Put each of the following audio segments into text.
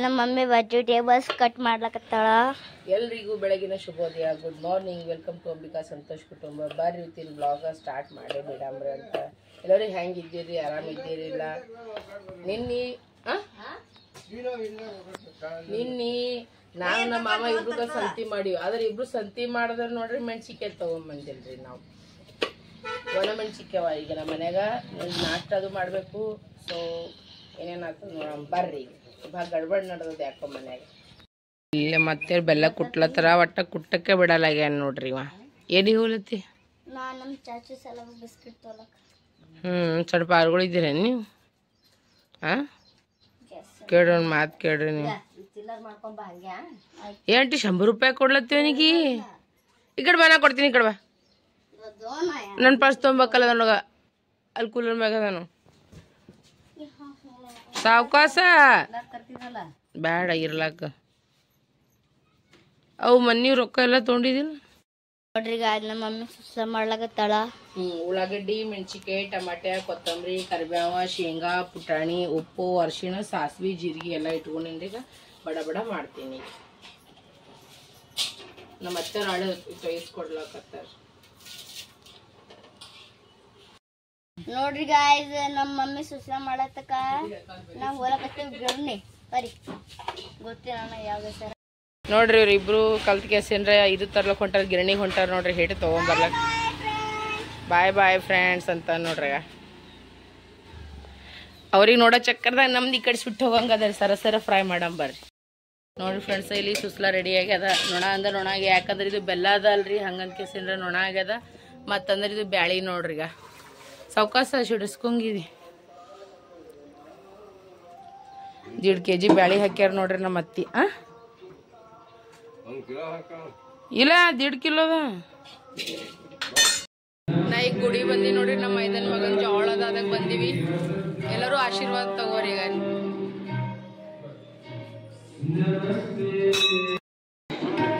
ನಮ್ಮ mummy vegetables cut ಮಾಡ್ಲಕತ್ತಾಳ. ಎಲ್ರಿಗೂ ಬೆಳಗಿನ ಶುಭೋದಯ. Good morning. Welcome to Ambika Santosh ಕುಟುಂಬ. ಬರ್ರಿ ಇವತ್ತಿನ ಬ್ಲಾಗ ಸ್ಟಾರ್ಟ್ ಮಾಡೇ ಬಿಡಮ್ರಿ ಅಂತ. ಎಲ್ಲರೂ ಹೆಂಗಿದ್ದೀರಿ? ಆರಾಮಿದ್ದೀರಿಲ್ಲ? ನಿನ್ನೆ ನಾನು ನಮ್ಮ ಮಾಮ ಇಬ್ರು ಸಂತಿ ಮಾಡಿವಿ. ಆದ್ರೆ ಇಬ್ರು ಸಂತಿ ಮಾಡಿದ್ರೆ ನೋಡ್ರಿ ಮೆಣಸಿಕಾಯಿ ತಗೊಂಬಂದಿಲ್ರಿ ನಾವು. ಒಣ ಮೆಣಸಿಕಾಯವ ಈಗ ನಮ್ಮ ಮನ್ಯಾಗ ನಾಷ್ಟ ಅದು ಮಾಡಬೇಕು. ಸೊ ಏನೇನಾಗ್ತದೆ ನೋಡಮ್ ಬರ್ರಿ. ಭಾಳ ಗಡ್ಬಡ್ ನಡೆದದ ಯಾಕೋ ಮನ್ಯಾಗ. ಇಲ್ಲೇ ಮತ್ತೆ ಬೆಲ್ಲ ಕುಟ್ಲತ್ತರ, ಒಟ್ಟ ಕುಟ್ಟಕ್ಕೆ ಬಿಡಲಾಗ್ಯಾನ ನೋಡ್ರಿ ಇವ. ಎಡಿ ಹೋಲತ್ತಿ ನಮ್ಮ ಚಾಚು ಸಲ ಬಿಸ್ಕಿಟ್ ತೊಲಕ. ಸ್ವಲ್ಪ ಆರ್ಗಳಿದ್ದೀರ ನೀವು? ಹಾಂ ಕೇಳ್ರಿ ಒಂದು ಮಾತು ಕೇಳ್ರಿ ನೀವು. ಏನ್ಟಿ 100 ರೂಪಾಯಿ ಕೊಡ್ಲತ್ತೀವನಿಗೆ? ಈ ಕಡೆ ಬಾ, ನಾ ಕೊಡ್ತೀನಿ. ಈ ಕಡೆ ಬಾ, ನನ್ನ ಪರ್ಸ್ ತೊಗೊಂಬಕ್ಕಲ್ಲ ನನಗ. ಅಲ್ಲಿ ಕೂಲರ್ ಮ್ಯಾಗ ನಾನು ಸಾವಕಾಸ ಬ್ಯಾಡ ಇರ್ಲಾಕ. ಅವು ಮನಿ ರೊಕ್ಕ ಎಲ್ಲ ತೊಗೊಂಡಿದಿಲ್ಲ ನೋಡ್ರಿ. ನಮ್ಮ ಮಮ್ಮಿ ಸುಸ್ಲ ಮಾಡ್ಲಾಕತ್ತಾಳ. ಉಳ್ಳಾಗಡ್ಡಿ, ಮೆಣಸಿಕಾಯಿ, ಟಮಾಟೆ, ಕೊತ್ತಂಬರಿ, ಕರಿಬೇವ, ಶೇಂಗಾ, ಪುಟಾಣಿ, ಉಪ್ಪು, ಅರಿಶಿಣ, ಸಾಸಿವೆ, ಜೀರಿಗೆ ಎಲ್ಲ ಇಟ್ಕೊಂಡಿಂದ ಈಗ ಬಡ ಬಡ ಮಾಡ್ತೀನಿ. ನಮ್ಮ ಅತ್ತೆ ನಾಳೆ ತೊಯಿಸ್ಕೊಡ್ಲಾಕತ್ತಾರ. ನೋಡ್ರಿ ಗಾಯ್ಸ್, ನಮ್ಮ ಮಮ್ಮಿ ಸುಸ್ಲ ಮಾಡತ್ತಕ ನಾವು ಹೋಲಕತ್ತೀವಿ ಗಿರಣಿ. ಬರಿ ಗೊತ್ತಿಲ್ಲ ಯಾವ ಸರ. ನೋಡ್ರಿ ಇವ್ರು ಇಬ್ರು ಕಲ್ತ್ ಕೇಸೇನ್ರ ಇದು ತರ್ಲಕ್ ಹೊಂಟಾರ, ಗಿರಣಿಗೆ ಹೊಂಟಾರ ನೋಡ್ರಿ. ಹೇಟ್ ತಗೊಂಬರ್ಲಕ್ ಬಾಯ್ ಬಾಯ್ ಫ್ರೆಂಡ್ಸ್ ಅಂತ ನೋಡ್ರಿ. ಅವ್ರಿಗೆ ನೋಡೋ ಚಕ್ಕರ್ದಾಗ ನಮ್ದು ಈ ಕಡೆ ಸುಟ್ಟು ಹೋಗಂಗದ. ಸರ ಫ್ರೈ ಮಾಡಂಬರ್ರಿ. ನೋಡ್ರಿ ಫ್ರೆಂಡ್ಸ್, ಇಲ್ಲಿ ಸುಸ್ಲಾ ರೆಡಿ ಆಗ್ಯದ. ನೊಣ ಅಂದ್ರೆ ನೊಣ ಆಗ್ಯ, ಯಾಕಂದ್ರೆ ಇದು ಬೆಲ್ಲ ಅದ ಅಲ್ರಿ, ಹಂಗಂತ ಕೇಸೇನ್ರ ನೊಣ ಆಗ್ಯದ. ಮತ್ತಂದ್ರೆ ಇದು ಬ್ಯಾಳಿ ನೋಡ್ರಿ. ಈಗ ಸಾವಕಾಸ ಸಿಡಿಸ್ಕೊಂಗಿದಿ. 1.5 kg ಬ್ಯಾಳಿ ಹಾಕ್ಯಾರ ನೋಡ್ರಿ ನಮ್ಮ ಅತ್ತಿ. ಇಲ್ಲ 1.5 ಕಿಲೋದ. ನಾ ಈಗ ಗುಡಿ ಬಂದಿ ನೋಡ್ರಿ. ನಮ್ಮ ಮೈದನ್ ಮಗನ್ ಜೋಳದಾಗ ಬಂದಿವಿ. ಎಲ್ಲರೂ ಆಶೀರ್ವಾದ ತಗೋರಿ. ಈಗ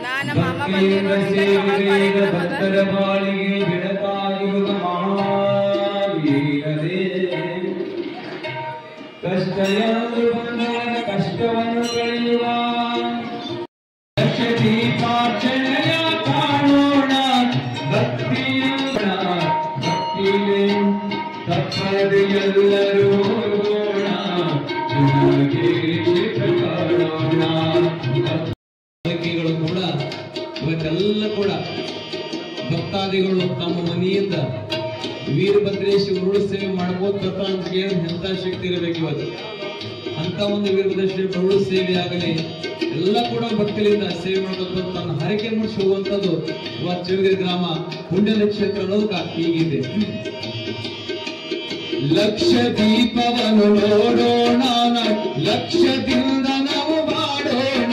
ನಾ ನಮ್ಮ ಮಾಮ ಬಂದಿ ನೋಡ್ರಿ. ಕಾರ್ಯಕ್ರಮ ಕಷ್ಟವನ್ನು ಕಳೆಯುವ ದೀಪಾಚರಣೆಯ ಕಾಣೋಣ. ಭಕ್ತಿಯಿಂದ ತಪ್ಪದೆ ಎಲ್ಲರೂ ಹೋಗೋಣ. ಕೂಡ ಇವತ್ತೆಲ್ಲ ಕೂಡ ಭಕ್ತಾದಿಗಳು ತಮ್ಮ ಮನೆಯಿಂದ ವೀರಭದ್ರೇಶ್ ಉರುಳು ಸೇವೆ ಮಾಡ್ಬೋದಪ್ಪ ಅಂತ ಕೇಳಿದ್ರೆ ಎಂತ ಶಕ್ತಿ ಇರಬೇಕು ಇವತ್ತು. ಅಂತ ಒಂದು ವೀರಭದ್ರೇಶ್ವರಿ ಉರುಳು ಸೇವೆ ಆಗಲಿ ಎಲ್ಲ ಕೂಡ ಭಕ್ತಿಯಿಂದ ಸೇವೆ ಮಾಡಬೇಕು ಅಂತ ನನ್ನ ಹರಕೆ ಮುಡಿಸಿ ಹೋಗುವಂಥದ್ದು ಇವತ್ತು ಚಿರಗಿರಿ ಗ್ರಾಮ ಪುಣ್ಯ ನಕ್ಷತ್ರ ಅನ್ನೋದಕ್ಕ ಹೀಗಿದೆ. ಲಕ್ಷ ದೀಪವನ್ನು ನೋಡೋಣ, ಲಕ್ಷದಿಂದ ನಾವು ಮಾಡೋಣ.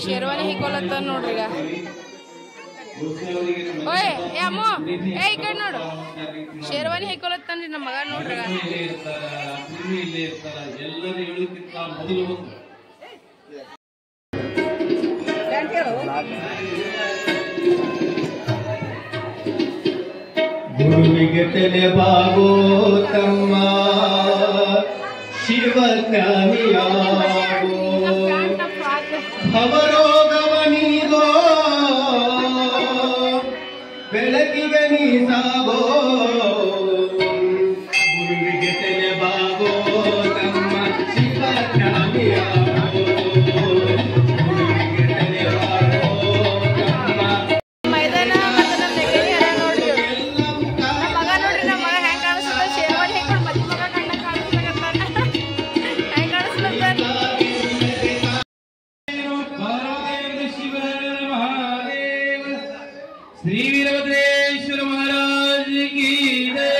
ಶೇರ್ವಾನಿ ಹಿಕ್ಕೊಲತ್ತ ನೋಡ್ರಿ. ಈಗ ಓಯ್ ಏ ಅಮ್ಮ, ಏ ಈ ಕಡೆ ನೋಡು. ಶೇರ್ವಾನಿ ಹಿಕ್ಕೊಲತ್ತನ್ರಿ ನಮ್ಮ ಮಗ ನೋಡ್ರಿ. ಗುರುವಿಗೆ ತಲೆ ಬಾಗೋ ತಮ್ಮ, ಶಿವಜ್ಞಾನಿಯಾಗೋ, ಭವರೋಗವ ನೀಗೋ, ಬೆಳಕಿಗೆ ನೀ ಸಾಗೋ. ಗುರುವಿಗೆ ತಲೆ ಬಾಗೋ ತಮ್ಮ, ಶಿವಜ್ಞಾನಿಯಾಗೋ, ಗುರುವಿಗೆ ತಲೆ ಬಾಗೋ ತಮ್ಮ. ಮೈದಾನ ನೋಡ್ರಿ ನಮ್ಮ ಮಗ ನೋಡ್ರಿ. ನಮ್ಮ ಮಗ ಹೆಂಗ್ ಕಾಣಿಸ್ತದ? ಶೇರ್ವಾನಿ ಹಾಕೊಂಡು ಮದ್ವೆ ಮಗ ಕಣ್ಣ ಕಾಣಿಸ್ಲಾಗತ್ತಾನ. ಹೆಂಗ್ ಕಾಣಿಸ್ಲತ್ತ? ಶಿವರೇ ಶ್ರೀ ವೀರಭದ್ರೇಶ್ವರ ಮಹಾರಾಜ ಕಿ ಜೈ.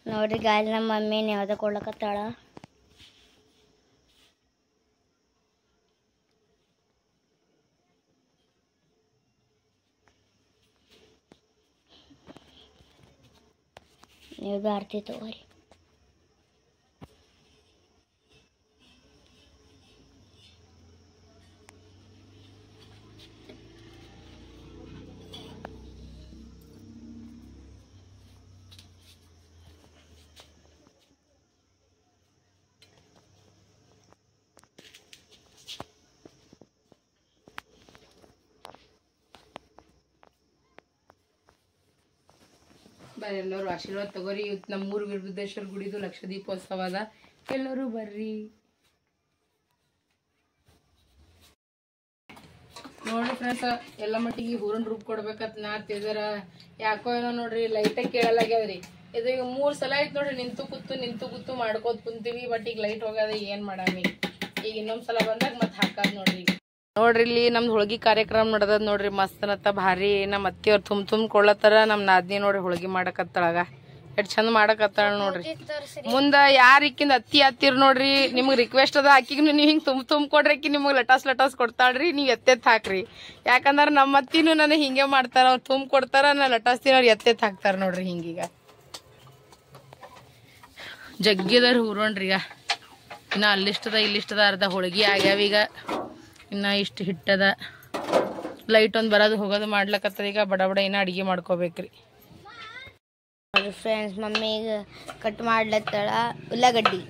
ನೋಡ್ರಿ ಗಾಯ್ಸ್ ನಮ್ಮ ಮಮ್ಮಿ ನೇವದ ಕೊಡ್ಲಕತ್ತಾಳ. ನೀವು ಆರ್ತಿ ತಗೋರಿ. ಬರ್ರಿ ಎಲ್ಲರೂ ಆಶೀರ್ವಾದ ತಗೋರಿ. ಇವತ್ತು ನಮ್ಮೂರು ವೀರಭದ್ರೇಶ್ವರ ಗುಡಿದು ಲಕ್ಷ ದೀಪೋತ್ಸವ ಅದ, ಎಲ್ಲರೂ ಬರ್ರಿ. ನೋಡ್ರಿ ಫ್ರೆಂಡ್ಸ್, ಎಲ್ಲ ಮಟ್ಟಿಗೆ ಹೂರನ್ ರೂಪ್ ಕೊಡ್ಬೇಕಂತ ನಾತಿದಾರ. ಯಾಕೋ ಏನೋ ನೋಡ್ರಿ ಲೈಟಾಗಿ ಕೇಳಲಾಗ್ಯದ್ರಿ. ಇದು ಈಗ 3 ಸಲ ಆಯ್ತು ನೋಡ್ರಿ ನಿಂತು ಕೂತು ಮಾಡ್ಕೋತ ಕುಂತೀವಿ. ಬಟ್ ಈಗ ಲೈಟ್ ಹೋಗ್ಯದ, ಏನ್ ಮಾಡಾಮಿ. ಈಗ ಇನ್ನೊಂದ್ಸಲ ಬಂದಾಗ ಮತ್ತೆ ಹಾಕದ್ ನೋಡ್ರಿ. ನೋಡ್ರಿ ಇಲ್ಲಿ ನಮ್ದು ಹೋಳ್ಗಿ ಕಾರ್ಯಕ್ರಮ ನಡೆದದ ನೋಡ್ರಿ. ಮಸ್ತನತ್ತ ಭಾರಿ. ನಮ್ಮ ಅತ್ತಿಯವ್ರು ತುಂಬ್ಕೊಳ್ಳತ್ತಾರ. ನಮ್ ನಾದ್ನಿ ನೋಡ್ರಿ ಹೋಳ್ಗಿ ಮಾಡಕತ್ತಾಳಾಗ ಎಷ್ಟ್ ಚಂದ ಮಾಡಕತ್ತಾಳ ನೋಡ್ರಿ. ಮುಂದ ಯಾರಿಕ್ಕಿಂದ ಅತ್ತಿ ಹತ್ತಿರ್ ನೋಡ್ರಿ, ನಿಮ್ಗ್ ರಿಕ್ವೆಸ್ಟ್ ಅದ, ಆಕಿಗ್ ನೀವ್ ಹಿಂಗ್ ತುಂಬ ಕೊಡ್ರಿ, ಆಕಿ ನಿಮಗ್ ಲಟಾಸ್ ಕೊಡ್ತಾಳ್ರಿ, ನೀವ್ ಎತ್ತೆತ್ ಹಾಕ್ರಿ. ಯಾಕಂದ್ರ ನಮ್ಮ ಅತ್ತಿನೂ ನನಗ್ ಹಿಂಗೆ ಮಾಡ್ತಾರ. ಅವ್ರು ತುಂಬ ಕೊಡ್ತಾರ, ನಾ ಲಟಾಸ್ತೀನಿ, ಅವ್ರು ಎತ್ತೆತ್ ಹಾಕ್ತಾರ ನೋಡ್ರಿ. ಹಿಂಗೀಗ ಜಗ್ಗಿದಾರ ಹೂರೋಣ್ರಿ. ಈಗ ಇನ್ನ ಅಲ್ಲಿಷ್ಟದ ಇಲ್ಲಿಷ್ಟದ ಅರ್ಧ ಹೋಳ್ಗಿ ಆಗ್ಯಾವ. ಈಗ ಇನ್ನ ಇಷ್ಟು ಹಿಟ್ಟದ. ಲೈಟ್ ಒಂದ್ ಬರೋದು ಹೋಗೋದು ಮಾಡ್ಲಕತ್ತದ. ಈಗ ಬಡ ಇನ್ನ ಅಡಿಗೆ ಮಾಡ್ಕೋಬೇಕ್ರಿ. ಫ್ರೆಂಡ್ಸ್, ಮಮ್ಮಿ ಈಗ ಕಟ್ ಮಾಡ್ಲತ್ತಾಳ ಉಳ್ಳಾಗಡ್ಡಿ.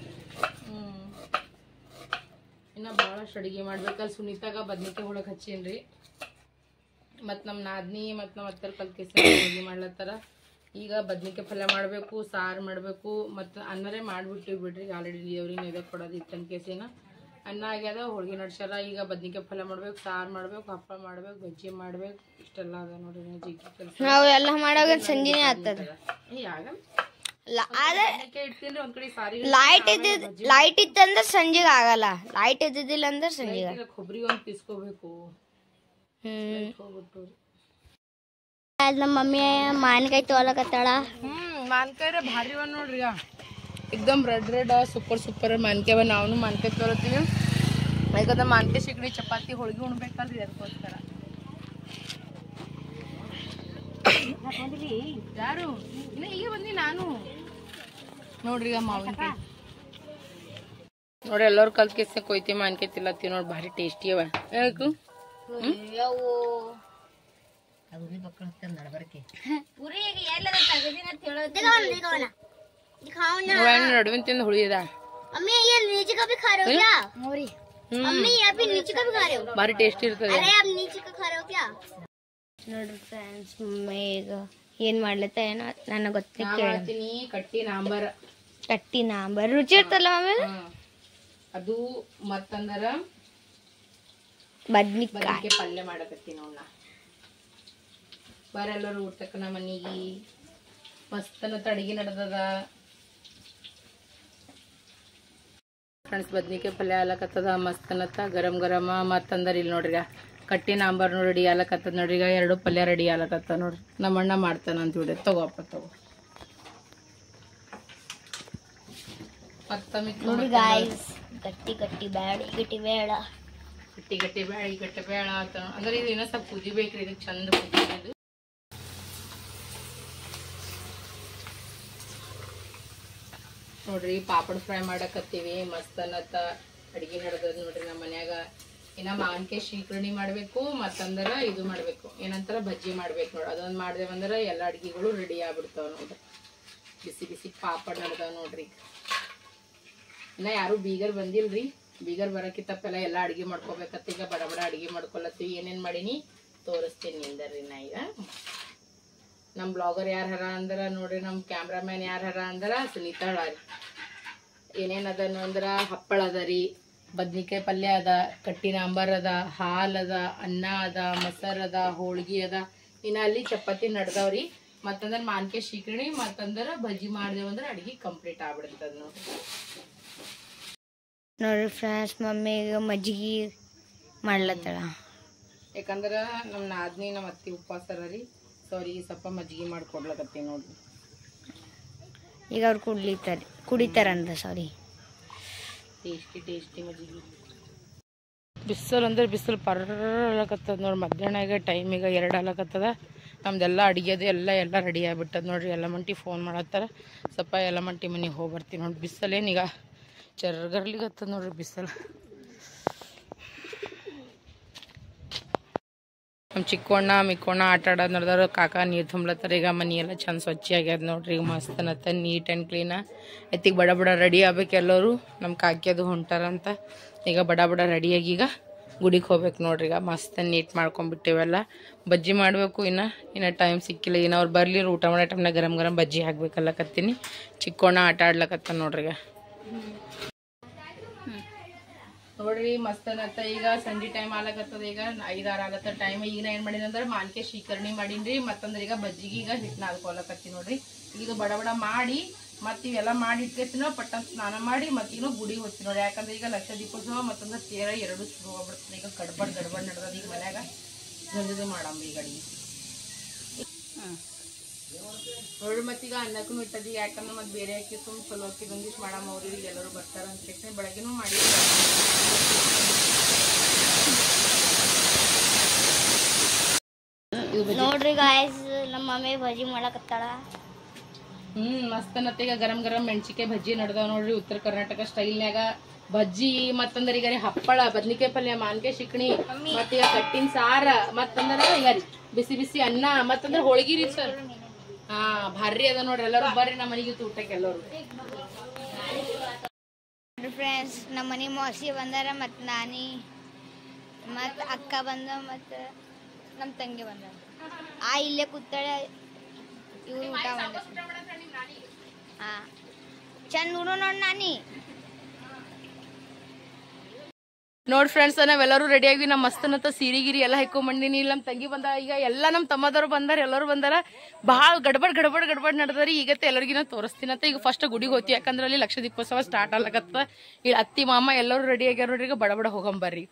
ಇನ್ನ ಭಾಳಷ್ಟು ಅಡಿಗೆ ಮಾಡ್ಬೇಕಲ್ಲ. ಸುನೀತಾಗ ಬದ್ನಿಕಾಯಿ ಹುಳಕ್ ಹಚ್ಚೇನ್ರಿ. ಮತ್ ನಮ್ ನಾದ್ನಿ ಮತ್ ನಮ್ಮ ಅತ್ತರ ಕಲ್ಕೇಸಿ ಅಡಿಗೆ ಮಾಡ್ಲತ್ತಾರ. ಈಗ ಬದ್ನಿಕಾಯಿ ಪಲ್ಯ ಮಾಡ್ಬೇಕು, ಸಾರು ಮಾಡ್ಬೇಕು, ಮತ್ ಅನ್ನರೇ ಮಾಡ್ಬಿಟ್ಟಿವಿ ಬಿಡ್ರಿ. ಆಲ್ರೆಡಿ ದೇವ್ರಿಗೆ ನೈವೇದ್ಯ ಕೊಡೋದು ಇತ್ತನ್ ಕೇಸಿನ ಅನ್ನ ಆಗ್ಯದ. ಹೋಳ್ಗೆ ನಡ್ಸ್ಯಾರ. ಈಗ ಬದ್ನಿಕಾಯಿ ಪಲ್ಯ ಮಾಡ್ಬೇಕು, ಸಾರು ಮಾಡ್ಬೇಕು, ಹಪ್ಪಳ ಮಾಡ್ಬೇಕು, ಬಜ್ಜಿ ಮಾಡ್ಬೇಕು. ಇಷ್ಟೆಲ್ಲ ಅದ ನೋಡ್ರಿ ಜಿಗ್ಗಿ ಕೆಲಸ. ನಾವು ಎಲ್ಲ ಮಾಡಾಗ ಸಂಜೆನೆ ಆಗ್ತದ. ಇಡ್ತೀನಿ ಒಂದ್ ಕಡೆ ಸಾರಿ. ಲೈಟ್ ಇತ್ತಂದ್ರೆ ಸಂಜೆಗೆ ಆಗಲ್ಲ. ಲೈಟ್ ಇದ್ದಿದ್ದಿಲ್ಲ ಅಂದ್ರೆ ಸಂಜೆಗೆ. ಕೊಬ್ಬರಿ ಒಂದ್ ಪಿಸ್ಕೋಬೇಕು. ಹೋಗ್ಬಿಟ್ಟು ನಮ್ಮ ಮಮ್ಮಿ ಮಾವಿನಕಾಯಿ ತೊಗೊಳಕತ್ತಾಳ. ಮಾನ್ಕಾಯ್ರೆ ಭಾರಿ ಅವ ನೋಡ್ರಿ. ಈಗ ಎಕ್ದಮ್ ರೆಡ್ ಸೂಪರ್ ಮಾನ್ಕಾಯಿ. ನಾವು ಮಾನ್ಕಾಯಿ ತೊಗೊಳತ್ತೀವಿ. ಯಾಕಂದ್ರೆ ಮಾನ್ಕಾಯಿ ಸಿಗಡಿ ಚಪಾತಿ ಹೋಳ್ಗಿ ಉಣ್ಬೇಕಲ್ರಿ, ಅದಕ್ಕೋಸ್ಕರ. ಯಾರು ಇನ್ನ ಈಗ ಬಂದಿ ನಾನು ನೋಡ್ರಿ. ಈಗ ಮಾವಿನಕಾಯಿ ನೋಡ್ರಿ ಎಲ್ಲರೂ ಕಲ್ತ್ಕೇಸ ಕೊಯ್ತಿ ಮಾನ್ಕಾಯಿ ತಿಲ್ಲತ್ತೀವಿ ನೋಡಿ. ಭಾರಿ ಟೇಸ್ಟಿ ಅವ. ಯಾಕು नड़विन तिंद हुई दा अम्मी ये नीचे का भी खा रहे हो क्या? अम्मी आप नीचे का भी खा रहे हो? भारी टेस्टी ಇರ್ತದೆ. अरे आप नीचे का खा रहे हो क्या? ನೋಡ್ರಿ ಫ್ರೆಂಡ್ಸ್, ಮಮ್ಮಿ ಈಗ ಏನ್ ಮಾಡ್ಲತ್ತ ಏನೋ ನನಗೆ ಗೊತ್ತಿಲ್ಲ. ಮಾಡ್ತೀನಿ ಕಟ್ಟಿ ನಾಂಬರ್. ಕಟ್ಟಿ ನಾಂಬರ್ ರುಚಿ ಇರ್ತಲ್ಲ ಮಮ್ಮಿ. ಅದು ಮತ್ತಂದರ ಬದ್ನಿಕಾಯಿ ಪಲ್ಯ ಮಾಡಕತ್ತೀನಿ ನೋಡ. ಬರೆಲ್ಲರೂ ಊಟಕ್ಕ ನಮ್ಮ ಮನಿಗೆ ಮಸ್ತನ ಅಡಿಗೆ ನಡೆದದ ಫ್ರೆಂಡ್ಸ್. ಬದ್ನಿಕಾಯಿ ಪಲ್ಯ ಆಲಕತ್ತದ ಮಸ್ತನತ್ತ ಗರಂ ಗರಮ. ಮತ್ತಂದ್ರ ಇಲ್ಲಿ ನೋಡ್ರಿ ಕಟ್ಟಿ ನಾಂಬರ್ ರೆಡಿ ಆಲಕತ್ತದ ನೋಡ್ರಿ. ಈಗ 2 ಪಲ್ಯ ರೆಡಿ ಆಲಕತ್ತ ನೋಡ್ರಿ. ನಮ್ಮ ಅಣ್ಣ ಮಾಡ್ತಾನ ಅಂತ ಬಿಡಿ. ತಗೋಪ್ಪ ತಗೋ. ನೋಡಿ ಗಾಯ್ಸ್, ಗಟ್ಟಿ ಬ್ಯಾಳಿ ಗಟ್ಟಿ ಬೇಡ ಗಟ್ಟಿ ಬ್ಯಾಳಿ ಗಟ್ಟಿ ಬೇಡ ಅಂತ ಅಂದ್ರೆ ಇದು ಇನ್ನೂ ಸ್ವಲ್ಪ ಕುದಿಬೇಕ್ರಿ. ಇದಕ್ಕೆ ಚಂದ ಕುದಿಯೋದು. ನೋಡ್ರಿ ಪಾಪಡ್ ಫ್ರೈ ಮಾಡಕತ್ತೀವಿ. ಮಸ್ತ್ ಅನ್ನತ್ತ ಅಡಿಗೆ ನಡೆದದ ನೋಡ್ರಿ ನಮ್ಮ ಮನ್ಯಾಗ. ಇನ್ನ ಮಾವಿನಕಾಯಿ ಶೀಕರಣಿ ಮಾಡ್ಬೇಕು, ಮತ್ತಂದ್ರ ಇದು ಮಾಡ್ಬೇಕು, ಏನಂತಾರ ಬಜ್ಜಿ ಮಾಡ್ಬೇಕು ನೋಡ್ರಿ. ಅದೊಂದು ಮಾಡ್ದೇವಂದ್ರ ಎಲ್ಲ ಅಡ್ಗಿಗಳು ರೆಡಿ ಆಗ್ಬಿಡ್ತಾವ ನೋಡ್ರಿ. ಬಿಸಿ ಬಿಸಿ ಪಾಪಡ್ ನಡೆದಾವ ನೋಡ್ರಿ. ಇನ್ನ ಯಾರು ಬೀಗರ್ ಬಂದಿಲ್ರಿ. ಬೀಗರ್ ಬರಕಿತ್ತಪ್ಪೆಲ್ಲ ಎಲ್ಲ ಅಡಿಗೆ ಮಾಡ್ಕೋಬೇಕತ್ತ. ಈಗ ಬಡ ಅಡಿಗೆ ಮಾಡ್ಕೊಳತ್ತೀವಿ. ಏನೇನ್ ಮಾಡೀನಿ ತೋರಿಸ್ತೀನಿ ನಿಂದರ್ರಿ ನಾ. ಈಗ ನಮ್ಮ ಬ್ಲಾಗರ್ ಯಾರು ಹರ ಅಂದ್ರೆ ನೋಡ್ರಿ, ನಮ್ಮ ಕ್ಯಾಮ್ರಾಮ್ಯಾನ್ ಯಾರು ಹರ ಅಂದ್ರೆ ಸುನೀತಾ ರೀ. ಏನೇನದನು ಅಂದ್ರೆ ಹಪ್ಪಳ ಅದ ರೀ, ಬದ್ನಿಕಾಯಿ ಪಲ್ಯ ಅದ, ಕಟ್ಟಿನ ಅಂಬರ್ ಅದ, ಹಾಲು ಅದ, ಅನ್ನ ಅದ, ಮೊಸರು ಅದ, ಹೋಳ್ಗಿ ಅದ, ಇನ್ನು ಅಲ್ಲಿ ಚಪಾತಿ ನಡ್ದವ್ರಿ. ಮತ್ತಂದ್ರೆ ಮಾನ್ಕೆ ಶೀಕರಣಿ, ಮತ್ತಂದ್ರೆ ಬಜ್ಜಿ ಮಾಡ್ದೇವಂದ್ರೆ ಅಡಿಗೆ ಕಂಪ್ಲೀಟ್ ಆಗ್ಬಿಡ್ತದ ನೋಡ್ರಿ ಫ್ರೆಂಡ್ಸ್, ಮಮ್ಮಿಗೆ ಮಜ್ಜಿಗೆ ಮಾಡ್ಲತ್ತಳ. ಯಾಕಂದ್ರೆ ನಮ್ಮ ನಾದ್ನಿ ನಮ್ಮ ಅತ್ತಿ ಉಪವಾಸರ ರೀ, ಸೊ ಅವ್ರಿಗೆ ಸ್ವಲ್ಪ ಮಜ್ಜಿಗೆ ಮಾಡಿಕೊಡ್ಲಕತ್ತೀವಿ ನೋಡ್ರಿ. ಈಗ ಅವ್ರು ಕುಡಿತಾರಂತ. ಸಾರಿ, ಟೇಸ್ಟಿ ಮಜ್ಜಿಗೆ. ಬಿಸಿಲು ಅಂದ್ರೆ ಬಿಸಿಲು ಪರ್ರಲಕತ್ತದ ನೋಡಿ. ಮಧ್ಯಾಹ್ನ ಈಗ ಟೈಮ್ ಈಗ 2 ಆಗ್ಲಕತ್ತದ. ನಮ್ದೆಲ್ಲ ಅಡುಗೆದು ಎಲ್ಲ ರೆಡಿ ಆಗಿಬಿಟ್ಟದ ನೋಡ್ರಿ. ಎಲ್ಲ ಮಂಟಿ ಫೋನ್ ಮಾಡತ್ತಾರ, ಸ್ವಲ್ಪ ಎಲ್ಲ ಮಂಟಿ ಮನೆಗೆ ಹೋಗಿ ಬರ್ತೀವಿ ನೋಡಿ. ಬಿಸಿಲೇನೀಗ ಚರ್ಗರ್ಲಿಗತ್ತದ ನೋಡ್ರಿ ಬಿಸಿಲು. ನಮ್ಮ ಚಿಕ್ಕೋಣ್ಣ ಮಿಕ್ಕೋಣ್ಣ ಆಟ ಆಡೋದು ನೋಡಿದ್ರೆ ಕಾಕ ನೀರು ತುಂಬ್ಲತ್ತಾರ. ಈಗ ಮನೆ ಎಲ್ಲ ಚಂದ ಸ್ವಚ್ಛ ಆಗ್ಯದ ನೋಡ್ರಿ. ಈಗ ಮಸ್ತ್ ಅನ್ನತ್ತ, ನೀಟ್ ಆ್ಯಂಡ್ ಕ್ಲೀನ ಎತ್ತಿಗೆ ಬಡ ಬಡ ರೆಡಿ ಆಗ್ಬೇಕು ಎಲ್ಲರೂ. ನಮ್ಮ ಕಾಕಿಯದು ಹೊಂಟಾರಂತ. ಈಗ ಬಡ ಬಡ ರೆಡಿಯಾಗಿ ಈಗ ಗುಡಿಗೆ ಹೋಗ್ಬೇಕು ನೋಡ್ರಿ. ಈಗ ಮಸ್ತ್ ನೀಟ್ ಮಾಡ್ಕೊಂಡ್ಬಿಟ್ಟಿವೆಲ್ಲ. ಬಜ್ಜಿ ಮಾಡಬೇಕು, ಇನ್ನು ಟೈಮ್ ಸಿಕ್ಕಿಲ್ಲ. ಇನ್ನು ಅವ್ರು ಬರಲಿ, ಊಟ ಮಾಡೋ ಟೈಮ್ನಾಗ ಗರಂ ಗರಂ ಬಜ್ಜಿ ಹಾಕ್ಬೇಕಲ್ಲಕತ್ತೀನಿ. ಚಿಕ್ಕೋಣ ಆಟ ಆಡ್ಲಕತ್ತ ನೋಡ್ರಿ. ಈಗ ನೋಡ್ರಿ ಮಸ್ತ್ ಅನ್ನತ್ತ. ಈಗ ಸಂಜೆ ಟೈಮ್ ಆಗ್ಲಕತ್ತದ. ಈಗ 5-6 ಆಗತ್ತ ಟೈಮ್. ಈಗ ನಾ ಏನು ಮಾಡೀನಿ ಅಂದ್ರೆ ಮಾನ್ಕೆ ಶೀಕರಣಿ ಮಾಡೀನಿ. ಮತ್ತಂದ್ರೆ ಈಗ ಬಜ್ಜಿಗೆ ಈಗ ಹಿಟ್ಟು ನಾದ್ಕೊಳಕತ್ತಿ ನೋಡ್ರಿ. ಈಗ ಬಡ ಬಡ ಮಾಡಿ ಮತ್ತೆ ಇವೆಲ್ಲ ಮಾಡಿ ಇಟ್ಕೇಸಿನ ಪಟ್ಟಣ ಸ್ನಾನ ಮಾಡಿ ಮತ್ತೀಗ ಗುಡಿಗೆ ಹೋಗ್ತೀವಿ ನೋಡಿ. ಯಾಕಂದ್ರೆ ಈಗ ಲಕ್ಷ ದೀಪೋತ್ಸವ ಮತ್ತಂದ್ರೆ ತೇರ 2 ಶುರು ಆಗ್ಬಿಡ್ತದೆ. ಈಗ ಗಡ್ಬಡ್ ನಡೆದದ ಈಗ ಮನ್ಯಾಗ. ಜಲ್ದಿ ಮಾಡಮ್ಮ ಈಗ ಅಡಿಗೆ ನೋಡ್ರಿ. ಮತ್ತೀಗ ಅನ್ನಕ್ಕೂ ಇಟ್ಟದಿ, ಯಾಕಂದ್ರೆ ಮತ್ತೆ ಬೇರೆ ಹಾಕಿ ತುಂಬ ಚಲೋ ಹಾಕಿ ಒಂದಿಷ್ಟು ಮಾಡಮ್ಮ. ಅವ್ರಿಗೆ ಎಲ್ಲರೂ ಬರ್ತಾರ ಅಂತ ಹೇಳಿ ಬೆಳಗ್ಗೆನೂ ಮಾಡಿ ನೋಡ್ರಿ ಗಾಯ್ಸ್, ನಮ್ಮ ಮಮ್ಮಿ ಬಜ್ಜಿ ಮಾಡಕತ್ತಾಳ. ಮಸ್ತ್ ಅನ್ನತ್ತ. ಈಗ ಗರಂ ಗರಂ ಮೆಣಸಿಕಾಯಿ ಬಜ್ಜಿ ನಡ್ದಾವ ನೋಡ್ರಿ. ಉತ್ತರ ಕರ್ನಾಟಕ ಸ್ಟೈಲ್ನಾಗ ಬಜ್ಜಿ, ಮತ್ತಂದ್ರೆ ಈಗ ರೀ ಹಪ್ಪಳ, ಬದ್ನಿಕಾಯಿ ಪಲ್ಯ, ಮಾನ್ಕೆ ಶಿಕಣಿ, ಮತ್ತೀಗ ಕಟ್ಟಿನ ಸಾರ, ಮತ್ತಂದ್ರೆ ಈಗ ರೀ ಬಿಸಿ ಬಿಸಿ ಅನ್ನ, ಮತ್ತಂದ್ರೆ ಹೋಳ್ಗಿ ರೀ ಸರ್. ಭಾರಿ ಅದ ನೋಡ್ರಿ. ಎಲ್ಲರೂ ಬರ್ರಿ ನಮ್ಮ ಮನೆಗೆ ಊಟಕ್ಕೆ ಎಲ್ಲರೂ. ಫ್ರೆಂಡ್ಸ್, ನಮ್ಮ ಮನೆ ಮೋಸಿ ಬಂದಾರ, ಮತ್ತು ನಾನಿ ಮತ್ತು ಅಕ್ಕ ಬಂದ, ಮತ್ತು ನಮ್ಮ ತಂಗಿ ಬಂದ. ಇಲ್ಲೇ ಕೂತಾಳೆ. ಇವ್ರು ಊಟ ಮಾಡ. ಚಂದ ನೋಡು ನೋಡಿ ನಾನಿ. ನೋಡಿ ಫ್ರೆಂಡ್ಸ್, ನಾವೆಲ್ಲರೂ ರೆಡಿ ಆಗಿ ನಮ್ಮ ಮಸ್ತನತ್ತ ಸೀರಿಗಿರಿ ಎಲ್ಲ ಹಾಕೊಂಬಂದಿನಿ. ನಮ್ಮ ತಂಗಿ ಬಂದ. ಈಗ ಎಲ್ಲ ನಮ್ಮ ತಮ್ಮದವ್ರು ಬಂದಾರ, ಎಲ್ಲರೂ ಬಂದಾರ. ಭಾಳ ಗಡ್ಬಡ್ ನಡೆದ್ರಿ. ಈಗತ್ತೆ ಎಲ್ಲರಿಗಿನ ತೋರಿಸ್ತೀನಂತ. ಈಗ ಫಸ್ಟ್ ಗುಡಿಗೆ ಹೋಗ್ತೀವಿ, ಯಾಕಂದ್ರೆ ಅಲ್ಲಿ ಲಕ್ಷ ದೀಪೋತ್ಸವ ಸ್ಟಾರ್ಟ್ ಆಗ್ಲಕತ್ತ. ಇಲ್ಲಿ ಅತ್ತಿ ಮಾಮ ಎಲ್ಲರೂ ರೆಡಿ ಆಗ್ಯಾರ ನೋಡ್ರಿ. ಈಗ ಬಡ ಹೋಗಂಬರ್ರಿ.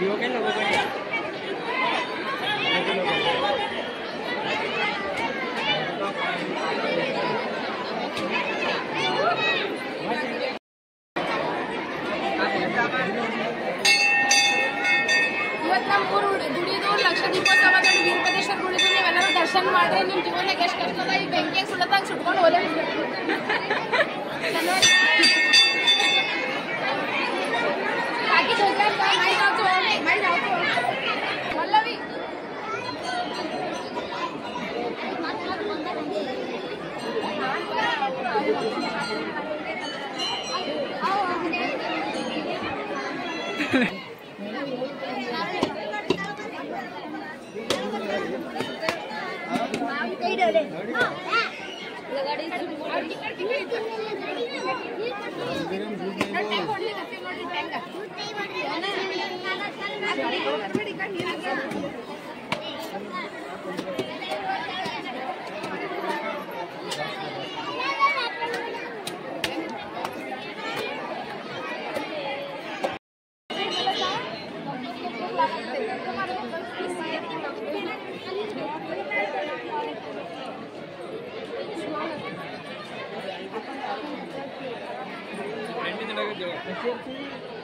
वीडियो के लोगों को ಇವತ್ತು ನಮ್ಮ ಊರು ಗುಡಿದು ಲಕ್ಷ ದೀಪೋತ್ಸವದ ವೀರಭದ್ರೇಶ್ವರ ಗುಡಿದು ನೀವೆಲ್ಲರೂ ದರ್ಶನ ಮಾಡ್ರಿ. ನಿಮ್ಮ ಜೀವನಕ್ಕೆ ಎಷ್ಟು ಕಷ್ಟ ಅದ ಈ ಬೆಂಕಿಗೆ ಸುಡತಂಗೆ ಸುಟ್ಕೊಂಡು ಹೋದ ಪಲ್ಲವಿ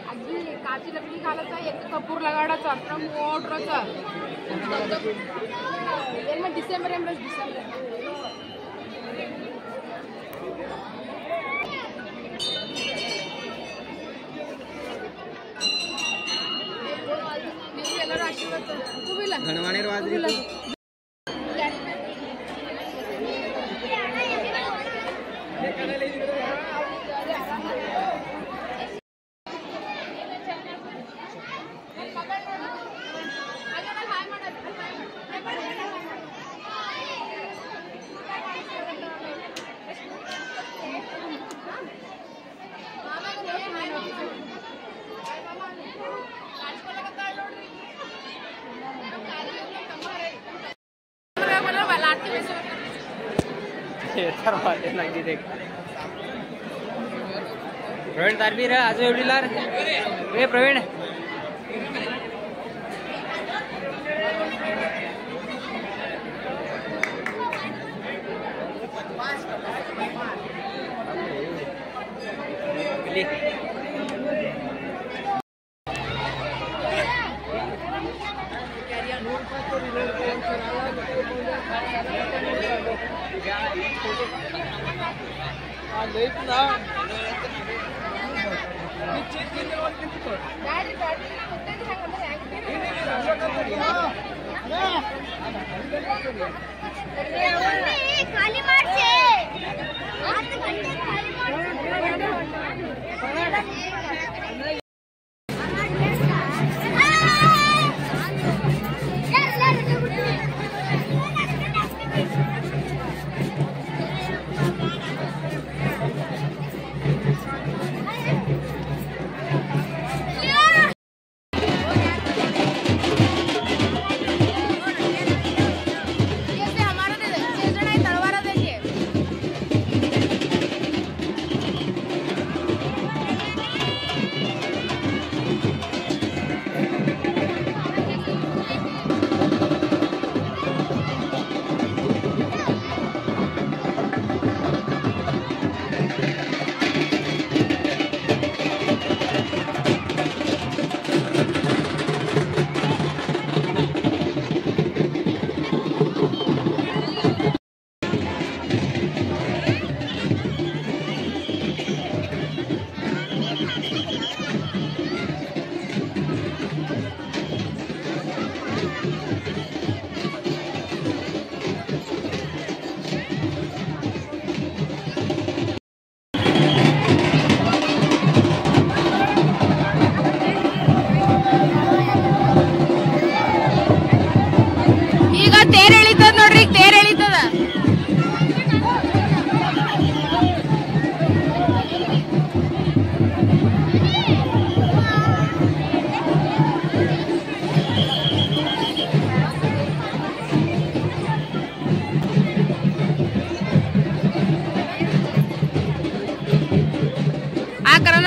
आजी काची लकडी घालायचा एक कपूर लगाडाचा अठरा मोटरचा मग डिसेंबर एमरस डिसेंबर ನೀವು ಎಲ್ಲರೂ ಆಶೀರ್ವಾದ ತಗೋಬಿಲ್ಲ ಗಣವಾಣಿರ ವಾದ್ರಿ प्रवीण तारबीर आज एवढीला रे प्रवीण ಖಾಲಿ ಮಾಡ್ಸಿ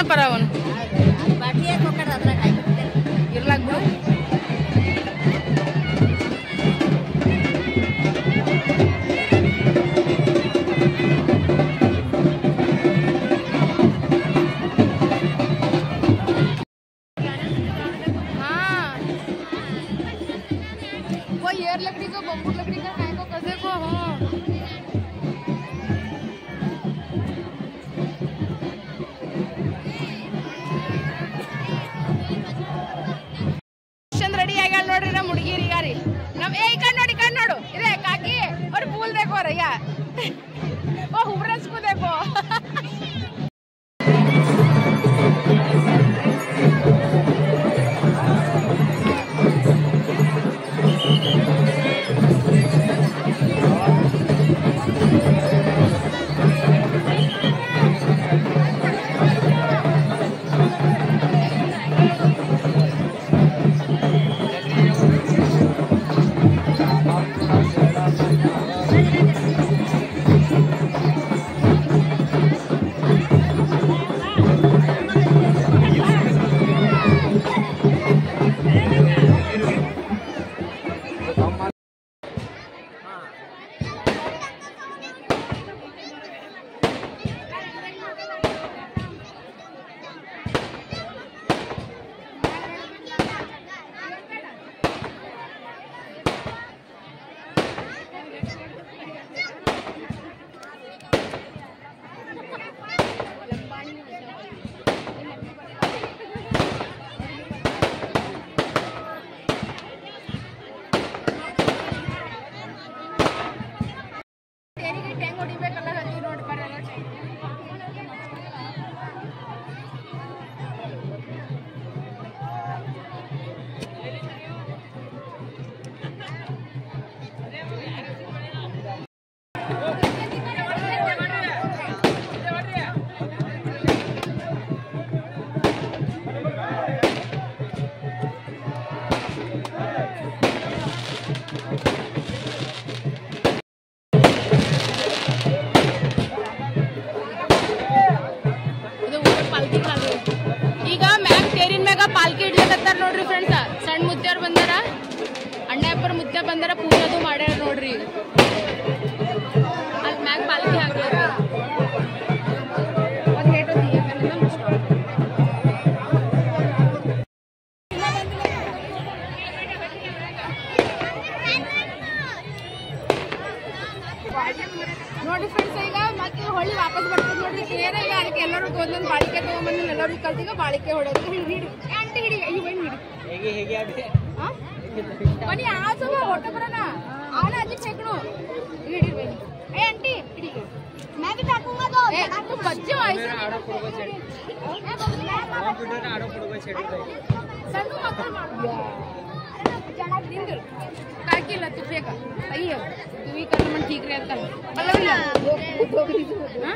ಪರವನ್ ಇರ್ಲಾಕ್ ಬಿಡು बम्बू लकड़ी का खाए को कैसे को हाँ रेडी आಗ ನೋಡ್ರಿ ನಮ್ಮ ಹುಡುಗಿರಿಗಾರಿ ನಮ್ಮ ಈ ಕಣ್ಣು ನೋಡು ಇದೆ ಕಾಕಿ और फूल देखो रैया ओ हुबरस को देखो पालकी इಡ್ಲಕತ್ತಾರ ನೋಡ್ರಿ ಫ್ರೆಂಡ್ಸ್ ಸಣ್ಣ ಮುತ್ಯಾರ್ ಬಂದಾರ ಅಣ್ಣಪ್ಪರ ಮುತ್ಯ ಬಂದಾರ ಪೂಜಾದು ಮಾಡ್ಯಾರ ನೋಡ್ರಿ ಅಲ್ಲಿ ಮ್ಯಾಗ ಪಾಲಕಿ ಹಾಕ್ಲಾರ ಒಂದು ಹೇಟ್ ಹೋಗಿ ನೋಡಿ ಫ್ರೆಂಡ್ಸ್ ಈಗ ಮತ್ತೆ ಹೊಳ್ಳಿ ವಾಪಸ್ ಬರ್ತದೆ ನೋಡ್ರಿ ಏನ ಈಗ ಅದಕ್ಕೆ ಎಲ್ಲರೂ ಒಂದೊಂದು ಬಾಳಿಕೆ ತಗೊಂಡ್ಬಂದು ಎಲ್ಲರೂ ಕಲ್ತೀಗ ಬಾಳಿಕೆ ಹೊಡೆದು ಹಿಡಿ ಆಂಟಿ ಹಿಡಿ ಇವನ್ ಹಿಡಿ ಹೇಗೆ ಹೇಗೆ ಆಡಿ ಹಾಂ ಬನ್ನಿ आज फोटो बना ना आना आज फेंकनो हिड़ी बनी ए आंटी हिड़ी मैं भी फेंकूंगा तो आपको बच्चे ऐसे आड़ो पड़ोगे छेड़ी कंप्यूटर ना आड़ो पड़ोगे छेड़ी संदू मत मार जणा दिन काय केलं तू फेका अय्यो तू ही कर मन ठीक रहता मतलब ना हां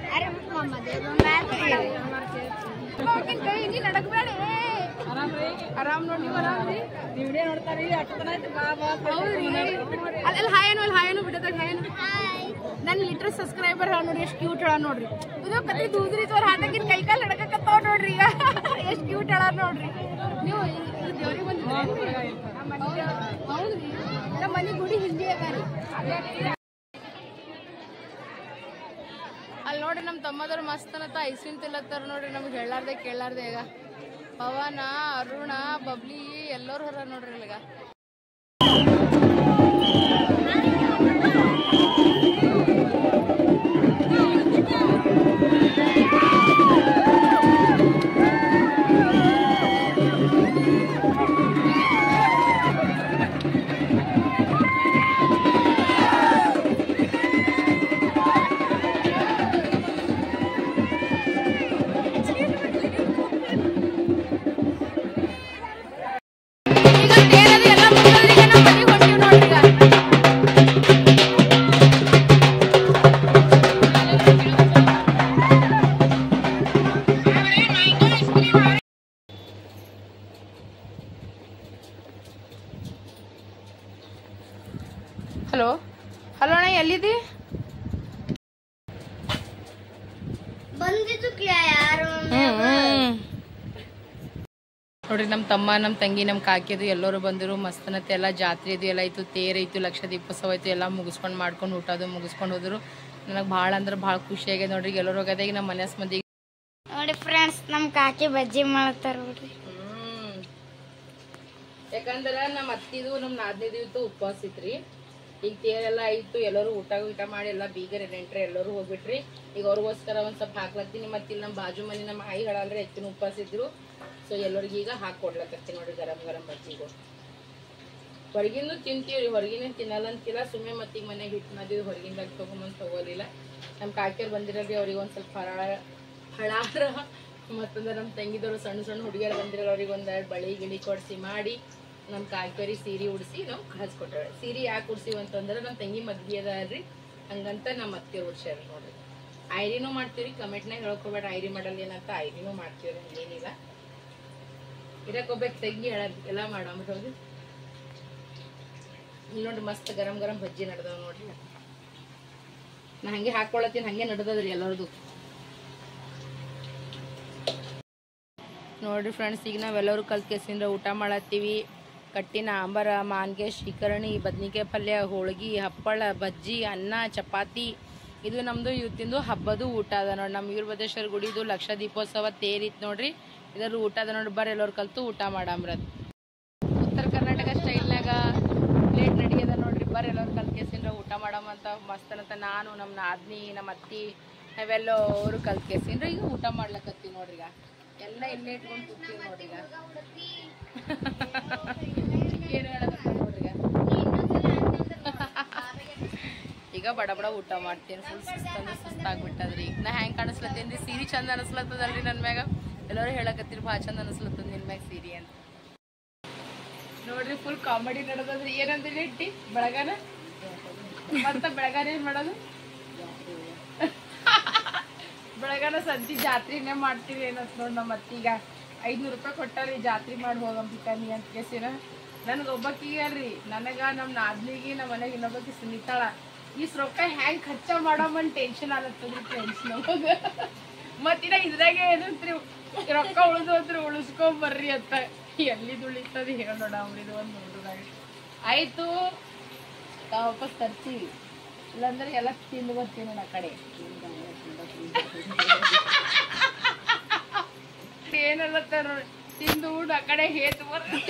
अरे मम्मा दे दो मैं कहीं नहीं लड़क बेड़े आराम ನೋಡಿ ಆರಾಮ್ ರೀ ವಿಡಿಯೋ ನೋಡ್ತಾರೆ ಇಲ್ಲಿ ಅಷ್ಟನ ಆಯ್ತು ಬಾ ಬಾ ಅಲ್ಲಿ ಹಾಯನು ಬಿಡದ ಹಾಯನು ನನ್ನ ಲಿಟರ್ ಸಬ್ಸ್ಕ್ರೈಬರ್ ನೋಡಿ ಎಷ್ಟು ಕ್ಯೂಟ್ ಹೇಳ ನೋಡ್ರಿ ಇದು ಕತ್ತಿ ದೂದ್ರಿ ತೋರ್ ಹಾಟಕಿನ ಕೈ ಕಾಲು ಲಡಕತ್ತಾವ ನೋಡ್ರಿ ಈಗ ಎಷ್ಟು ಕ್ಯೂಟ್ ಹೇಳ ನೋಡ್ರಿ ನೀವು ದೇವ್ರಿಗೆ ಬಂದಿದ್ರಿ ಹೌದ್ರಿ ನಮ್ಮ ಮನೆ ಗುಡಿ ಹಿಂದೆ ಅದಾರಿ ಅಲ್ಲಿ ನೋಡ್ರಿ ನಮ್ಮ ತಮ್ಮದವ್ರು ಮಸ್ತ್ ಅನ್ನತ್ತ ಐಸ್ಕ್ರೀಮ್ ತಿಲ್ಲತ್ತಾರ ನೋಡ್ರಿ ನಮ್ಗೆ ಹೇಳಾರ್ದೆ ಕೇಳಾರ್ದೆ ಈಗ ಪವನ ಅರುಣ ಬಬ್ಲಿ ಎಲ್ಲರೂ ಹೊರ ನೋಡ್ರಿ ಇಲ್ಲಿಗ ಹಲೋ ಹಲೋ ಅಣ್ಣ ಎಲ್ಲಿದ್ದಿ ಬಂದಿದ್ದು ಯಾರು ನೋಡ್ರಿ ನಮ್ಮ ತಮ್ಮ ನಮ್ಮ ತಂಗಿ ನಮ್ಮ ಕಾಕಿದು ಎಲ್ಲರೂ ಬಂದರು ಮಸ್ತನತ್ತೆ ಎಲ್ಲ ಜಾತ್ರೆ ಇದು ಎಲ್ಲ ಇತ್ತು ತೇರ್ ಐತು ಲಕ್ಷ ದೀಪೋತ್ಸವ ಐತು ಎಲ್ಲ ಮುಗಿಸ್ಕೊಂಡು ಮಾಡ್ಕೊಂಡು ಊಟದು ಮುಗಿಸ್ಕೊಂಡು ಹೋದ್ರು ನನಗೆ ಭಾಳ ಅಂದ್ರೆ ಭಾಳ ಖುಷಿ ಆಗ್ಯದ ನೋಡ್ರಿ ಎಲ್ಲರೂ ಹೋಗದ ಈಗ ನಮ್ಮ ಮನೆ ಮಂದಿ ನೋಡಿ ಫ್ರೆಂಡ್ಸ್ ನಮ್ಮ ಕಾಕಿ ಬಜ್ಜಿ ಮಾಡ್ತಾರ ನೋಡ್ರಿ ಯಾಕಂದ್ರೆ ನಮ್ಮ ಅತ್ತಿದು ನಮ್ಮ ನಾದ್ನಿದು ಇತ್ತು ಉಪವಾಸ ಇತ್ರಿ. ಈಗ ತೇರೆಲ್ಲ ಆಯ್ತು, ಎಲ್ಲರೂ ಊಟ ಮಾಡಿ ಎಲ್ಲ ಬೀಗರ ನೆಂಟ್ರೆ ಎಲ್ಲರೂ ಹೋಗ್ಬಿಟ್ರಿ. ಈಗ ಅವ್ರಿಗೋಸ್ಕರ ಒಂದ್ ಸ್ವಲ್ಪ ಹಾಕ್ಲತ್ತೀನಿ. ಮತ್ತೆ ಇಲ್ಲಿ ನಮ್ಮ ಬಾಜು ಮನೆ ನಮ್ಮ ಆಯಿಗಳಂದ್ರೆ ಹೆಚ್ಚಿನ ಉಪವಾಸ ಇದ್ರು. ಸೊ ಎಲ್ಲರಿಗೂ ಈಗ ಹಾಕೊಡ್ಲತ್ತೀನಿ ನೋಡಿ ಗರಂ ಗರಂ ಬಜ್ಜಿಗೂ. ಹೊರಗಿಂದು ತಿಂತೀವ್ರಿ, ಹೊರಗಿನ ತಿನ್ನಲ್ಲ ಅಂತಿಲ್ಲ. ಸುಮ್ಮನೆ ಮತ್ತೆ ಈಗ ಮನೆಗೆ ಹಿಟ್ಟು ನಾದಿವಿ, ಹೊರಗಿಂದಾಗ ತಗೊಂಬಂದು ತಗೋಲಿಲ್ಲ. ನಮ್ಮ ಕಾಕಿಯವ್ರು ಬಂದಿರಲ್ರಿ, ಅವ್ರಿಗೆ ಒಂದು ಸ್ವಲ್ಪ ಹಳಾರ ಮತ್ತಂದ್ರೆ ನಮ್ಮ ತಂಗಿದವರು ಸಣ್ಣ ಸಣ್ಣ ಹುಡುಗಿಯರು ಬಂದಿರಲ್ಲ, ಅವ್ರಿಗೆ ಒಂದೆರಡು ಬಳಿ ಗಿಳಿ ಕೊಡಿಸಿ ಮಾಡಿ ನಮ್ಮ ಕಾಕಿಯವ್ರಿಗೆ ಸೀರೆ ಉಡಿಸಿ ನಾವು ಹಚ್ಕೊಟ್ಟಾಳೆ. ಸೀರೆ ಯಾಕೆ ಉಡ್ಸಿವಿ ಅಂತಂದ್ರೆ ನಮ್ಮ ತಂಗಿ ಮದ್ವೆ ಅದ ಅಲ್ರಿ, ಹಂಗಂತ ನಮ್ಮ ಅತ್ತಿಯವ್ರು ಉಡ್ಸ್ಯಾರ ನೋಡ್ರಿ. ಐರಿನೂ ಮಾಡ್ತೀವಿ, ಕಮೆಂಟ್ನಾಗ ಹೇಳ್ಕೊಬೇಡ ಐರಿ ಮಾಡಲ್ಲ ಏನಂತ. ಐರಿನೂ ಮಾಡ್ತೀವಿ, ಹಂಗೇನಿಲ್ಲ. ಇರಕ್ಕೆ ಹೋಗ್ಬೇಕು ತಂಗಿ ಹೇಳ ಎಲ್ಲ ಮಾಡಂಬ್ರಿ. ಹೋಗಿ ಇಲ್ಲಿ ನೋಡ್ರಿ ಮಸ್ತ್ ಗರಂ ಗರಂ ಬಜ್ಜಿ ನಡೆದವ್ ನೋಡ್ರಿ. ನಾ ಹಂಗೆ ಹಾಕೊಳತ್ತೀನಿ, ಹಂಗೆ ನಡೆದದ್ರಿ ಎಲ್ಲರದು ನೋಡ್ರಿ ಫ್ರೆಂಡ್ಸ್. ಈಗ ನಾವೆಲ್ಲರೂ ಕಲ್ತ್ಕೆಸಿಂದ ಊಟ ಮಾಡತ್ತೀವಿ. ಕಟ್ಟಿನ ಆಂಬರ, ಮಾನ್ಗೆ, ಶ್ರೀಕರಣಿ, ಬದ್ನಿಕಾಯಿ ಪಲ್ಯ, ಹೋಳ್ಗಿ, ಹಪ್ಪಳ, ಬಜ್ಜಿ, ಅನ್ನ, ಚಪಾತಿ. ಇದು ನಮ್ಮದು ಇವತ್ತಿಂದು ಹಬ್ಬದ ಊಟ ಅದ ನೋಡಿ. ನಮ್ಮ ವೀರಭದ್ರೇಶ್ವರ ಗುಡಿದು ಲಕ್ಷ ದೀಪೋತ್ಸವ ತೇರಿತ್ತು ನೋಡ್ರಿ. ಇದರ ಊಟ ಅದ ನೋಡಿ. ಬರ್ರಿ ಎಲ್ಲರೂ ಕಲ್ತು ಊಟ ಮಾಡಂಬ್ರದು. ಉತ್ತರ ಕರ್ನಾಟಕ ಸ್ಟೈಲ್ನಾಗ ಪ್ಲೇಟ್ ನಡಿಯದ ನೋಡ್ರಿ. ಬರ್ರಿ ಎಲ್ಲರೂ ಕಲ್ತ್ಕೆಸಿಂದ ಊಟ ಮಾಡಮಂತ ಮಸ್ತ್ ಅಂತ ನಾನು, ನಮ್ಮ ನಾದ್ನಿ, ನಮ್ಮ ಅತ್ತಿ ನಾವೆಲ್ಲರೂ ಕಲ್ತ್ಕೆಸಿಂದ ಈಗ ಊಟ ಮಾಡ್ಲಕತ್ತೀವಿ ನೋಡ್ರಿ. ಈಗ ಎಲ್ಲ ಇಲ್ಲೇ ಇಟ್ಕೊಂಡು ಕೂತೀವಿ ನೋಡ್ರಿ. ಏನು ಹೇಳಕತ್ತೀವಿ ನೋಡ್ರಿ. ಈಗ ಬಡ ಬಡ ಊಟ ಮಾಡ್ತೀನಿ. ಫುಲ್ ಸುಸ್ತಾಗ್ಬಿಟ್ಟದ್ರಿ. ಈಗ ನಾ ಹೆಂಗೆ ಕಾಣಿಸ್ಲತ್ತೀನಿ ರೀ, ಸೀರೆ ಚಂದ ಅನಿಸ್ಲತ್ತದಲ್ರಿ ನನ್ನ ಮ್ಯಾಗ. ಎಲ್ಲರೂ ಹೇಳಕತ್ತೀರಿ ಭಾಳ ಚಂದ ಅನಿಸ್ಲತ್ತದ ನಿನ್ನ ಮ್ಯಾಗ ಸೀರೆ ಅಂತ ನೋಡ್ರಿ. ಫುಲ್ ಕಾಮಿಡಿ ನಡೆದದ್ರಿ. ಏನಂದ್ರೆ ಇಟ್ಟಿ ಬೆಳಗಾನ ಮತ್ತೆ ಬೆಳಗಾನ ಏನು ಮಾಡೋದು, ಬೆಳಗಾನ ಸಂಜೆ ಜಾತ್ರೆನೇ ಮಾಡ್ತೀವಿ ಏನಂತ ನೋಡಿ. ನಮ್ಮ ಅತ್ತೀಗ 500 ರೂಪಾಯಿ ಕೊಟ್ಟಾರಿ, ಜಾತ್ರೆ ಮಾಡಿ ಹೋಗಂಬಿಕಾನಿ ಅಂತ ಕೇಸಿರ. ನನಗೆ ಒಬ್ಬಕ್ಕಿಗೆ ಅಲ್ರಿ, ನನಗೆ ನಮ್ಮ ನಾದ್ನಿಗೆ ನಮ್ಮ ಮನೆಗೆ ಇನ್ನೊಬ್ಬಕ್ಕೆ ಸುನಿತಾಳ. ಈ ರೊಕ್ಕ ಹೆಂಗೆ ಖರ್ಚ ಮಾಡಮ್ಮನ್ ಟೆನ್ಷನ್ ಆಗತ್ತದ್ರಿ ಫ್ರೆಂಡ್ಸ್ ನಮಗೆ. ಮತ್ತಿನ ಇದ್ರಾಗೆ ಏನಂತ್ರಿ, ರೊಕ್ಕ ಉಳಿದು ಅಂದ್ರೆ ಉಳಿಸ್ಕೊಂಬರ್ರಿ ಅಂತ. ಎಲ್ಲಿದು ಉಳಿತದ ಹೇಳೋಣ ಅವ್ರಿದು ಒಂದು ಹುಡುಗಾಗ ಆಯ್ತು. ವಾಪಸ್ ತರ್ತೀವಿ, ಇಲ್ಲಾಂದ್ರೆ ಎಲ್ಲ ತಿಂದು ಬರ್ತೀನಿ ಆ ಕಡೆ. ಏನಲ್ಲತ್ತ ನೋಡಿ, ತಿಂದು ಊಟ ಆ ಕಡೆ ಹೇತು ಬರ್ರಿ.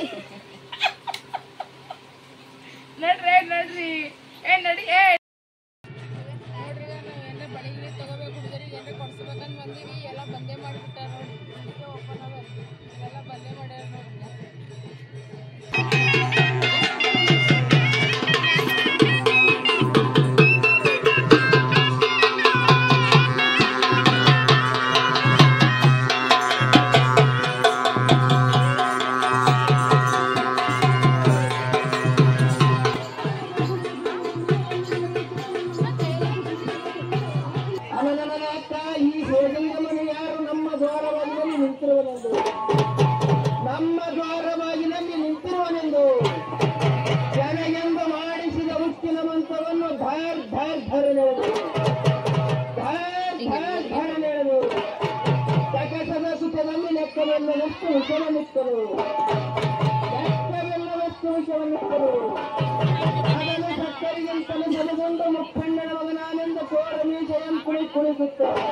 ನಡ್ರಿ ನಡ್ರಿ ನಡಿ. ನೋಡ್ರಿ ಏನ್ರ ಬಳಿ ತಗೋಬೇಕು ಹುಡುಗರಿಗೆ ಏನ್ರ ಕೊಡ್ಸ್ಬೇಕಂತ ಬಂದೀವಿ. ಎಲ್ಲ ಬಂದೇ ಮಾಡಿಬಿಟ್ಟಾರ ನೋಡಿ. ಓಪನ್ ಅವ ಎಲ್ಲ ಬಂದೇ ಮಾಡ್ಯಾರ ನೋಡ್ರಿ. ನಮ್ಮ ದ್ವಾರವಾಗಿ ನಂಬಿ ನಿಂತಿರುವನೆಂದು ಜನಗೆಂದು ಮಾಡಿಸಿದ ಉಕ್ಕಿನ ಮಂತ್ರವನ್ನು ಧರ್ ಧರ್ ಧರ್ ನೆಳೆದು ಸಕಸದ ಸುಖದಲ್ಲಿ ಲೆಕ್ಕವೆಲ್ಲವಷ್ಟು ವಿಷವನ್ನಿತ್ತರು, ಲೆಕ್ಕವೆಲ್ಲವಷ್ಟು ವಿಷವನ್ನಿತ್ತರು. ಅದನ್ನು ಸಕ್ಕರಿಗಿಂತಲೂ ಸಲಗೊಂಡು ಮುಖಂಡನ ಮಗನಾನೆಂದು ಕೋರ ಮೀಸೆಯನ್ನು ಕುಣಿಸುತ್ತಾರೆ.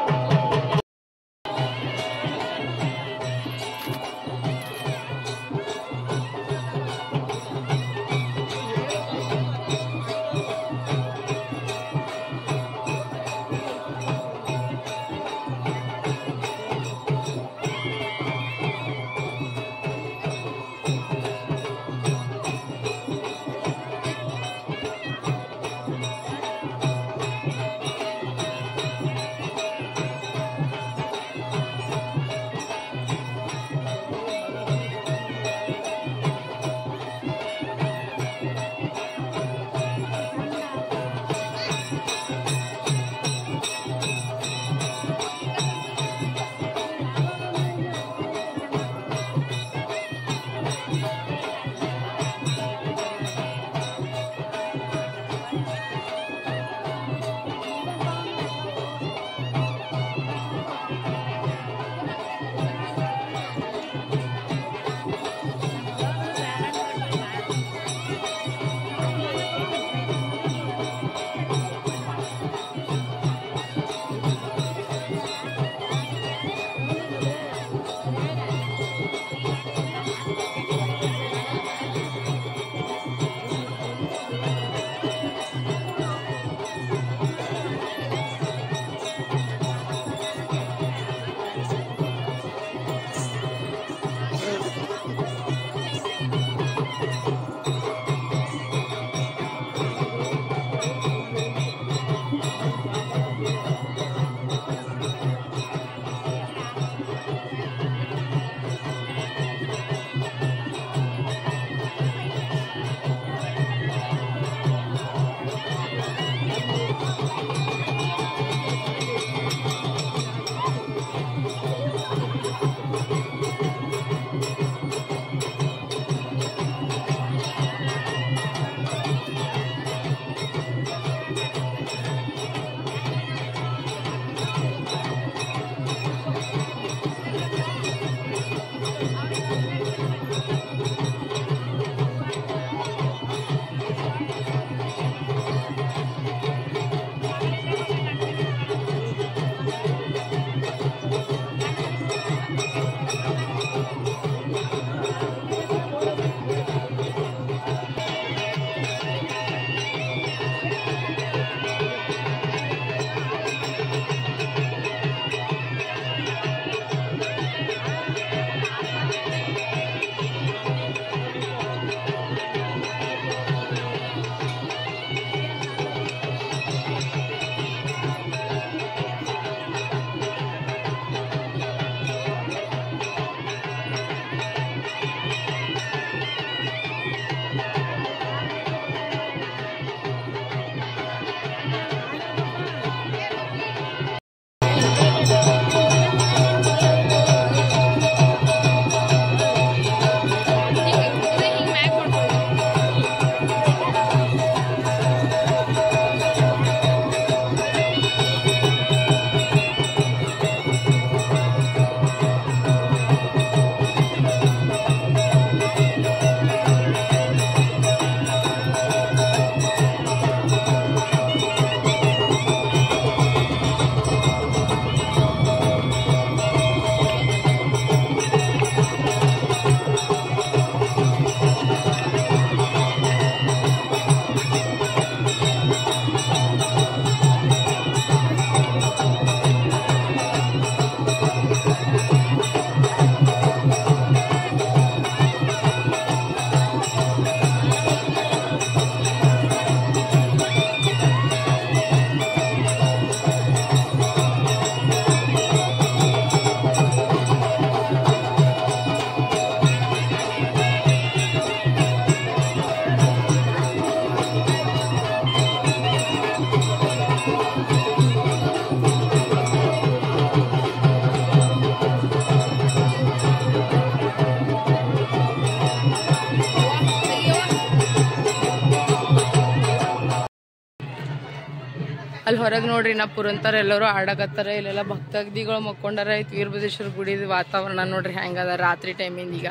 ಅಲ್ಲಿ ಹೊರಗೆ ನೋಡ್ರಿ ನಾ ಪುರಂತರ ಎಲ್ಲರೂ ಆಡಕತ್ತಾರ. ಇಲ್ಲೆಲ್ಲ ಭಕ್ತಾದಿಗಳು ಮಕ್ಕೊಂಡಾರ. ಐತಿ ವೀರಭದ್ರೇಶ್ವರ ಗುಡಿದ ವಾತಾವರಣ ನೋಡ್ರಿ ಹೆಂಗದ ರಾತ್ರಿ ಟೈಮಿಂದ. ಈಗ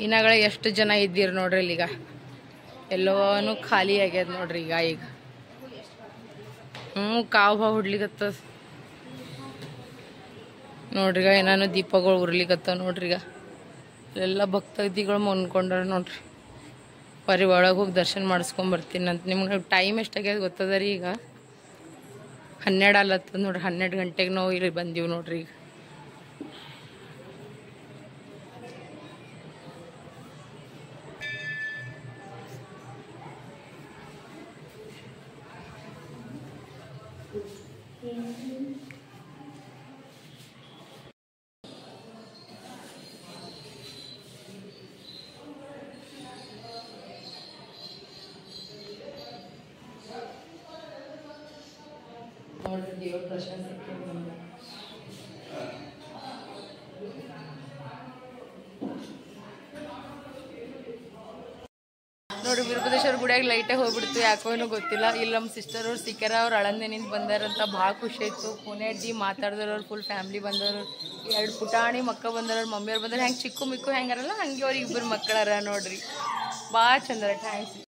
ಇನ್ನಗಳೇ ಎಷ್ಟು ಜನ ಇದ್ದೀರಿ ನೋಡ್ರಿ ಇಲ್ಲಿಗ. ಎಲ್ಲವೂ ಖಾಲಿ ಆಗ್ಯದ ನೋಡ್ರಿ ಈಗ ಕಾವು ಭಾವ ಹುಡ್ಲಿಕತ್ತದ ನೋಡ್ರಿಗ. ಏನಾನು ದೀಪಗಳು ಉರ್ಲಿಕತ್ತವ ನೋಡ್ರಿಗ. ಇಲ್ಲೆಲ್ಲ ಭಕ್ತಾದಿಗಳು ಮನ್ಕೊಂಡಾರ ನೋಡ್ರಿ. ಬರೀ ಒಳಗೆ ಹೋಗಿ ದರ್ಶನ ಮಾಡಿಸ್ಕೊಂಡ್ ಬರ್ತೀನಿ ಅಂತ. ನಿಮ್ಗೆ ಟೈಮ್ ಎಷ್ಟಾಗ್ಯದ ಗೊತ್ತದ ರೀ? ಈಗ 12 ಅಲ್ಲತ್ತದ ನೋಡ್ರಿ. 12 ಗಂಟೆಗೆ ನಾವು ಇಲ್ಲಿ ಬಂದೀವಿ ನೋಡ್ರಿ. ಈಗ ನೋಡ್ರಿ ದೇವ್ರ ದರ್ಶನ ನೋಡ್ರಿ. ವೀರಭದ್ರೇಶ್ವರ ಗುಡಿಯಾಗ ಲೈಟೇ ಹೋಗ್ಬಿಡ್ತು, ಯಾಕೋ ಏನೋ ಗೊತ್ತಿಲ್ಲ. ಇಲ್ಲಿ ನಮ್ಮ ಸಿಸ್ಟರ್ ಅವ್ರು ಸಿಕ್ಕ್ಯಾರ. ಅವ್ರು ಅಳಂದೇನಿಂದ ಬಂದಾರಂತ. ಭಾಳ ಖುಷಿ ಆಯ್ತು. ಪುಣೆ ಅಜ್ಜಿ ಮಾತಾಡಿದವ್ರು ಫುಲ್ ಫ್ಯಾಮ್ಲಿ ಬಂದವರು. 2 ಪುಟಾಣಿ ಮಕ್ಕಳು ಬಂದವ್ರು, ಮಮ್ಮಿಯವ್ರು ಬಂದ್ರೆ ಹೆಂಗೆ ಚಿಕ್ಕು ಮಿಕ್ಕು ಹೆಂಗಾರಲ್ಲ ಹಂಗೆ ಅವ್ರಿಗೆ 2 ಮಕ್ಕಳಾರ ನೋಡ್ರಿ. ಭಾಳ ಚಂದ. ಥ್ಯಾಂಕ್ಸ್.